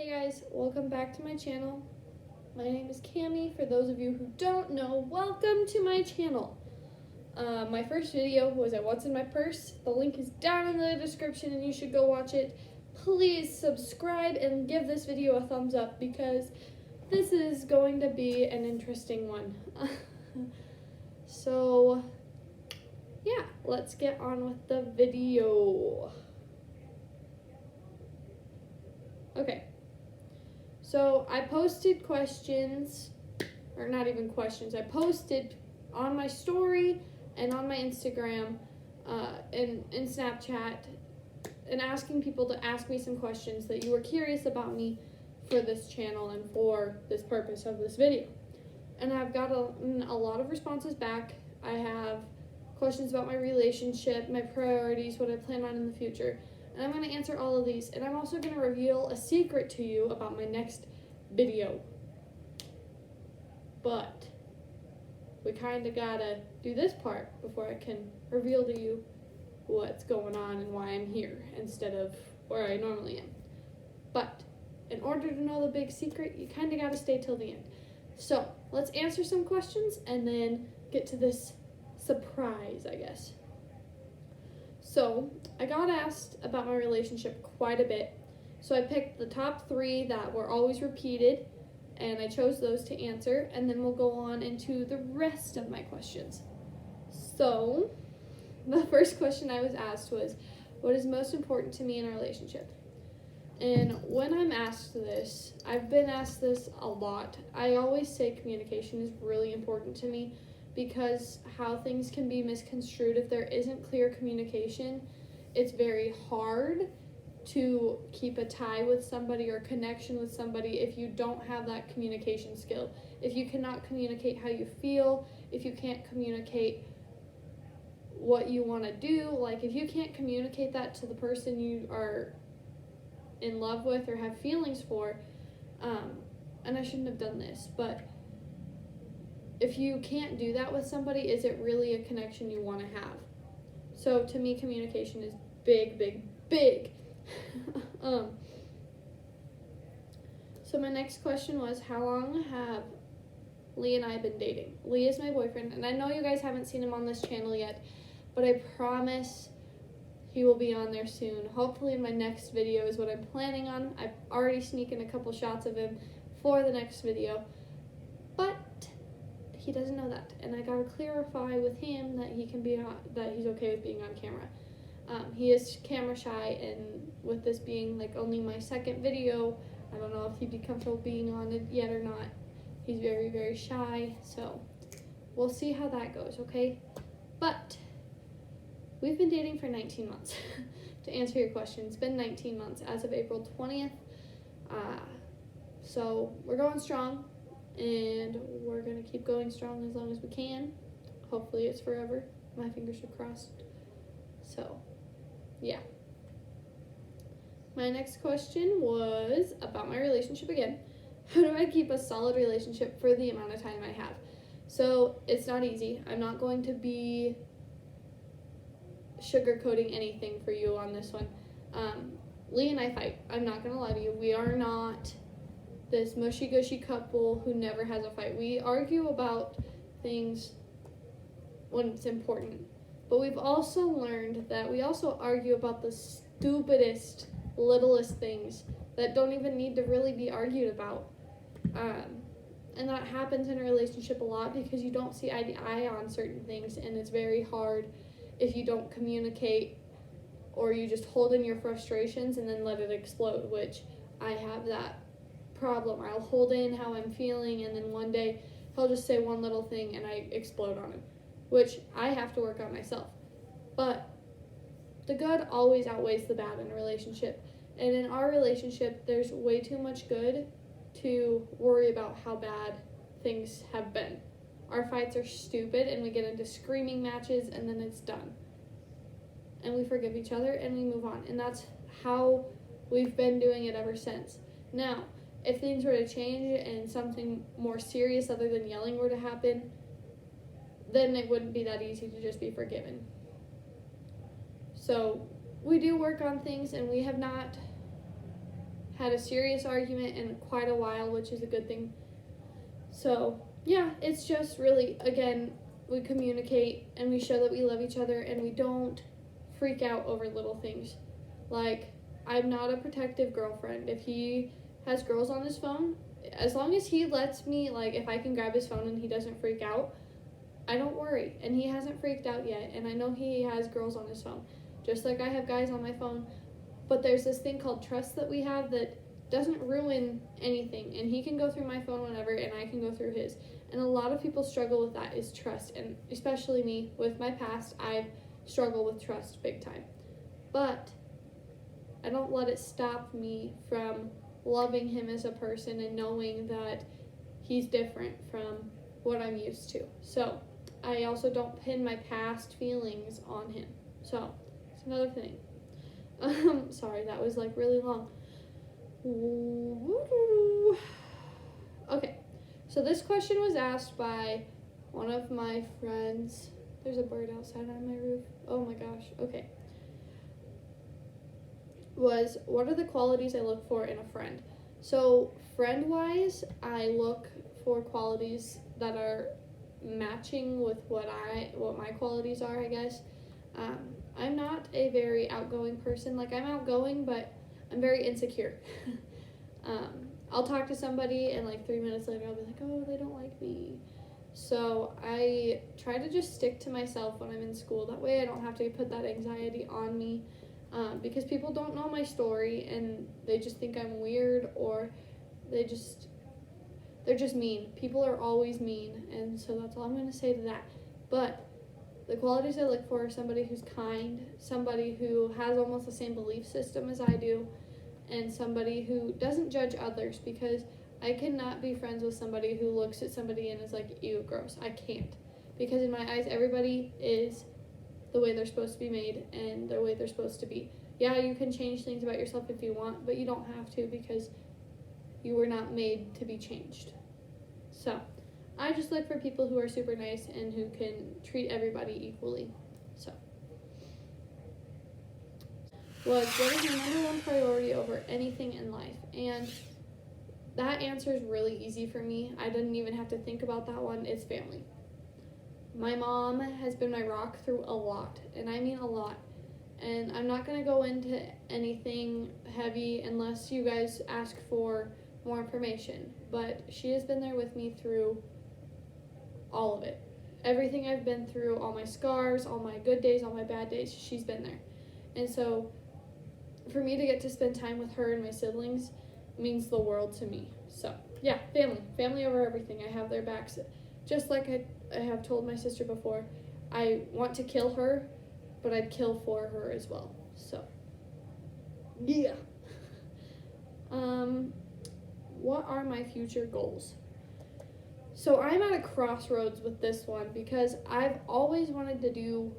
Hey guys, welcome back to my channel. My name is Cami. For those of you who don't know, welcome to my channel. My first video was at What's in My Purse. The link is down in the description and you should go watch it. Please subscribe and give this video a thumbs up because this is going to be an interesting one. So, yeah, let's get on with the video. Okay. So I posted questions, or not even questions, I posted on my story and on my Instagram and in Snapchat and asking people to ask me some questions that you were curious about me for this channel and for this purpose of this video. And I've got a lot of responses back. I have questions about my relationship, my priorities, what I plan on in the future. And I'm going to answer all of these. And I'm also going to reveal a secret to you about my next video. But we kind of got to do this part before I can reveal to you what's going on and why I'm here instead of where I normally am. But in order to know the big secret, you kind of got to stay till the end. So let's answer some questions and then get to this surprise, I guess. So, I got asked about my relationship quite a bit. So I picked the top 3 that were always repeated, and I chose those to answer, and then we'll go on into the rest of my questions. So, the first question I was asked was, what is most important to me in a relationship? And when I'm asked this, I've been asked this a lot. I always say communication is really important to me, because how things can be misconstrued if there isn't clear communication. It's very hard to keep a tie with somebody or connection with somebody if you don't have that communication skill. If you cannot communicate how you feel, if you can't communicate what you want to do, like if you can't communicate that to the person you are in love with or have feelings for, and I shouldn't have done this, but if you can't do that with somebody, is it really a connection you want to have? So to me, communication is big, big, big. So my next question was, how long have Lee and I been dating? Lee is my boyfriend, and I know you guys haven't seen him on this channel yet, but I promise he will be on there soon. Hopefully in my next video is what I'm planning on. I've already sneaked in a couple shots of him for the next video, but he doesn't know that, and I gotta clarify with him that he can be that he's okay with being on camera. He is camera shy, and with this being like only my second video, I don't know if he'd be comfortable being on it yet or not. He's very, very shy, so we'll see how that goes, okay? But we've been dating for 19 months. To answer your question, it's been 19 months as of April 20th. So we're going strong. And we're going to keep going strong as long as we can. Hopefully it's forever. My fingers are crossed. So, yeah. My next question was about my relationship again. How do I keep a solid relationship for the amount of time I have? So, it's not easy. I'm not going to be sugarcoating anything for you on this one. Lee and I fight. I'm not going to lie to you. We are not this mushy-gushy couple who never has a fight. We argue about things when it's important. But we've also learned that we also argue about the stupidest, littlest things that don't even need to really be argued about. And that happens in a relationship a lot because you don't see eye to eye on certain things, and it's very hard if you don't communicate or you just hold in your frustrations and then let it explode, which I have that problem. I'll hold in how I'm feeling, and then one day he'll just say one little thing and I explode on him, which I have to work on myself. But the good always outweighs the bad in a relationship, and in our relationship there's way too much good to worry about how bad things have been. Our fights are stupid and we get into screaming matches and then it's done, and we forgive each other and we move on, and that's how we've been doing it ever since. Now, if things were to change and something more serious other than yelling were to happen, then it wouldn't be that easy to just be forgiven. So we do work on things, and we have not had a serious argument in quite a while, which is a good thing. So, yeah, it's just really, again, we communicate and we show that we love each other and we don't freak out over little things. Like, I'm not a protective girlfriend. If he has girls on his phone, as long as he lets me, like, if I can grab his phone and he doesn't freak out, I don't worry. And he hasn't freaked out yet, and I know he has girls on his phone, just like I have guys on my phone. But there's this thing called trust that we have that doesn't ruin anything, and he can go through my phone whenever, and I can go through his. And a lot of people struggle with that, is trust, and especially me, with my past, I've struggled with trust big time. But I don't let it stop me from loving him as a person and knowing that he's different from what I'm used to. So I also don't pin my past feelings on him. So it's another thing. Sorry, that was like really long. Okay, so this question was asked by one of my friends. There's a bird outside on my roof. Oh my gosh, okay. Was, what are the qualities I look for in a friend? So friend-wise, I look for qualities that are matching with what my qualities are, I guess. I'm not a very outgoing person. Like, I'm outgoing, but I'm very insecure. I'll talk to somebody and like 3 minutes later I'll be like, oh, they don't like me. So I try to just stick to myself when I'm in school. That way I don't have to put that anxiety on me. Because people don't know my story and they just think I'm weird, or they're just mean. People are always mean, and so that's all I'm going to say to that. But the qualities I look for are somebody who's kind, somebody who has almost the same belief system as I do, and somebody who doesn't judge others, because I cannot be friends with somebody who looks at somebody and is like, ew, gross. I can't. Because in my eyes, everybody is the way they're supposed to be made and the way they're supposed to be. Yeah, you can change things about yourself if you want, but you don't have to, because you were not made to be changed. So I just look for people who are super nice and who can treat everybody equally. So, what is my number one priority over anything in life? And that answer is really easy for me. I didn't even have to think about that one. It's family. My mom has been my rock through a lot, and I mean a lot. And I'm not going to go into anything heavy unless you guys ask for more information. But she has been there with me through all of it. Everything I've been through, all my scars, all my good days, all my bad days, she's been there. And so for me to get to spend time with her and my siblings means the world to me. So, yeah, family over everything. I have their backs. Just like I have told my sister before, I want to kill her, but I'd kill for her as well. So, yeah. What are my future goals? So I'm at a crossroads with this one, because I've always wanted to do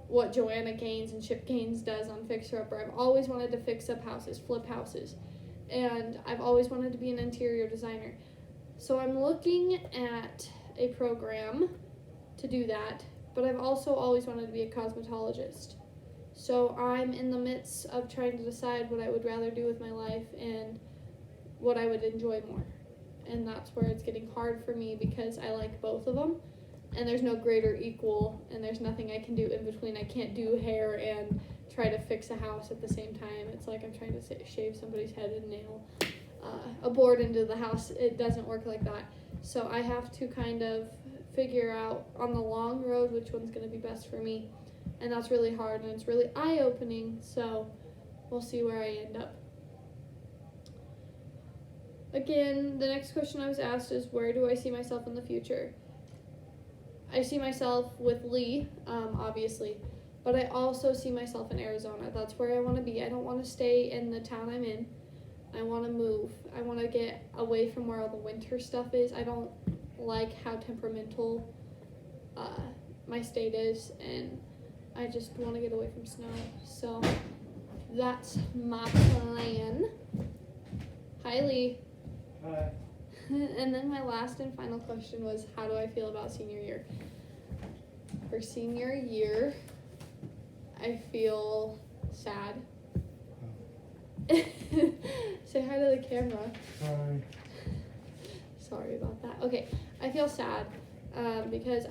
what Joanna Gaines and Chip Gaines does on Fixer Upper. I've always wanted to fix up houses, flip houses, and I've always wanted to be an interior designer. So I'm looking at a program to do that, but I've also always wanted to be a cosmetologist. So I'm in the midst of trying to decide what I would rather do with my life and what I would enjoy more. And that's where it's getting hard for me, because I like both of them, and there's no greater equal, and there's nothing I can do in between. I can't do hair and try to fix a house at the same time. It's like I'm trying to shave somebody's head and nail a board into the house. It doesn't work like that. So I have to kind of figure out on the long road which one's going to be best for me, and that's really hard, and it's really eye-opening. So we'll see where I end up. Again, the next question I was asked is, where do I see myself in the future? I see myself with Lee, obviously, but I also see myself in Arizona. That's where I want to be. I don't want to stay in the town I'm in. I want to move. I want to get away from where all the winter stuff is. I don't like how temperamental my state is, and I just want to get away from snow. So that's my plan. Hi, Lee. Hi. And then my last and final question was, how do I feel about senior year? For senior year, I feel sad. Say hi to the camera. Sorry. Sorry about that. Okay, I feel sad because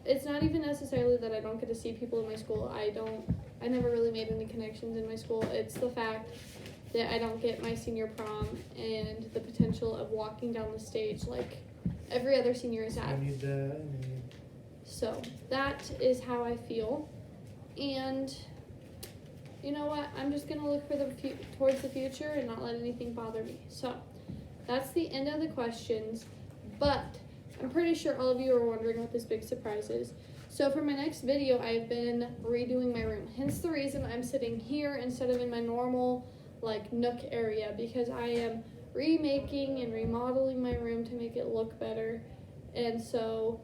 it's not even necessarily that I don't get to see people in my school. I never really made any connections in my school. It's the fact that I don't get my senior prom and the potential of walking down the stage like every other senior is at. I need that. So that is how I feel. And you know what? I'm just going to look for towards the future and not let anything bother me. So that's the end of the questions. But I'm pretty sure all of you are wondering what this big surprise is. So for my next video, I've been redoing my room. Hence the reason I'm sitting here instead of in my normal nook area, because I am remaking and remodeling my room to make it look better. And so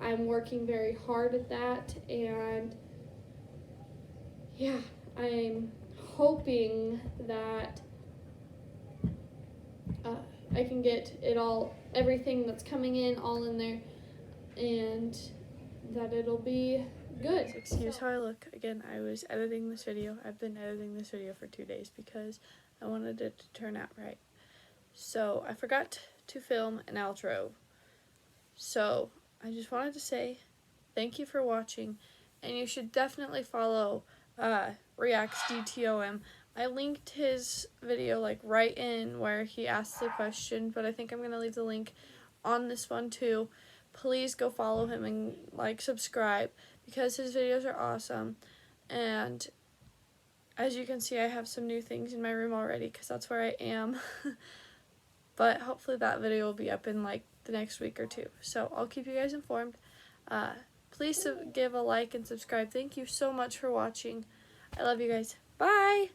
I'm working very hard at that, and yeah, I'm hoping that I can get everything that's coming in all in there, and that it'll be good. Excuse how I look. Again, I was editing this video. I've been editing this video for 2 days because I wanted it to turn out right. So I forgot to film an outro. So I just wanted to say thank you for watching, and you should definitely follow Reacts DTOM. I linked his video right in where he asked the question, but I think I'm gonna leave the link on this one too. Please go follow him and subscribe because his videos are awesome. And as you can see, I have some new things in my room already because that's where I am. But hopefully that video will be up in the next week or two. So I'll keep you guys informed. Please give a like and subscribe. Thank you so much for watching. I love you guys. Bye!